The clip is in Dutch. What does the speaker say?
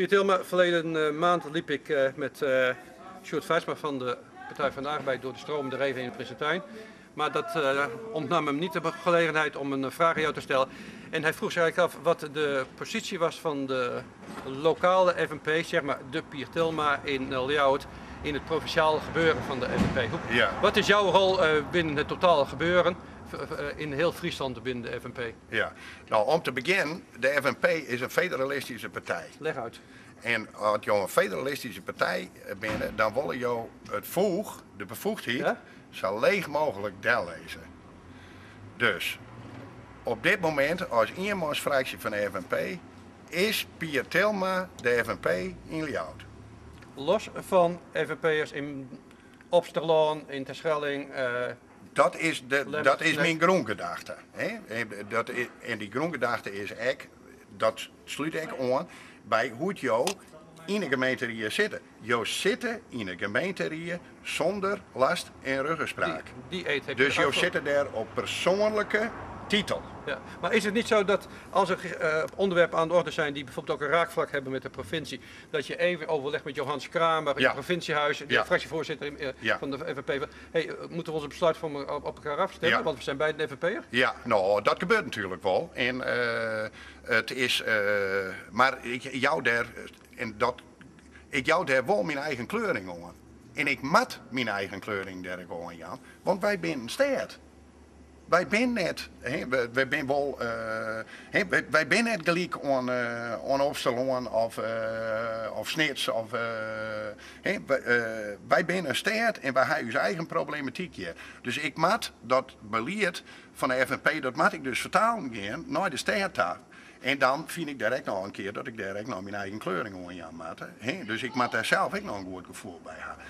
Piet Hilma, verleden maand liep ik met Sjoerd Vijsma van de Partij van de Arbeid door de stromende regen in Prinsentuin. Maar dat ontnam hem niet de gelegenheid om een vraag aan jou te stellen. En hij vroeg zich eigenlijk af wat de positie was van de lokale FNP, zeg maar de Piet Hilma in Ljouwert, in het provinciale gebeuren van de FNP. Ja. Wat is jouw rol binnen het totale gebeuren in heel Friesland binnen de FNP? Ja, nou om te beginnen, de FNP is een federalistische partij. Leg uit. En als je een federalistische partij bent, dan wil je de bevoegdheid, zo leeg mogelijk lezen. Dus op dit moment, als eenmansfractie van de FNP, is Piet Hilma de FNP in Ljouwert. Los van FNP'ers in Opsterlaan, in Terschelling. Dat is mijn grondgedachte. En die grondgedachte is ook, dat sluit ik aan bij hoe jou in een gemeente zitten. Je zit in een gemeente zonder last en ruggespraak. Dus je zit daar op persoonlijke titel. Ja. Maar is het niet zo dat als er onderwerpen aan de orde zijn die bijvoorbeeld ook een raakvlak hebben met de provincie, dat je even overlegt met Johans Kramer in het provinciehuis, de fractievoorzitter van de FNP. Hey, moeten we onze besluitvorming op elkaar afstemmen? Ja. Want we zijn beide FNP'er. Ja, nou dat gebeurt natuurlijk wel. En het is, maar ik jou daar wel mijn eigen kleuring aan. En ik mat mijn eigen kleuring daar ook aan, Jan. Want wij zijn een stad. Wij zijn net, wij zijn net gelijk aan Opsterlaan of Snits. Wij zijn een stad en wij hebben onze eigen problematiek hier. Dus ik mat dat beleid van de FNP, dat mat ik dus vertalen gaan naar de stad toe. En dan vind ik direct nog een keer dat ik direct nog mijn eigen kleuring aan maat. Dus ik moet daar zelf ook nog een goed gevoel bij hebben.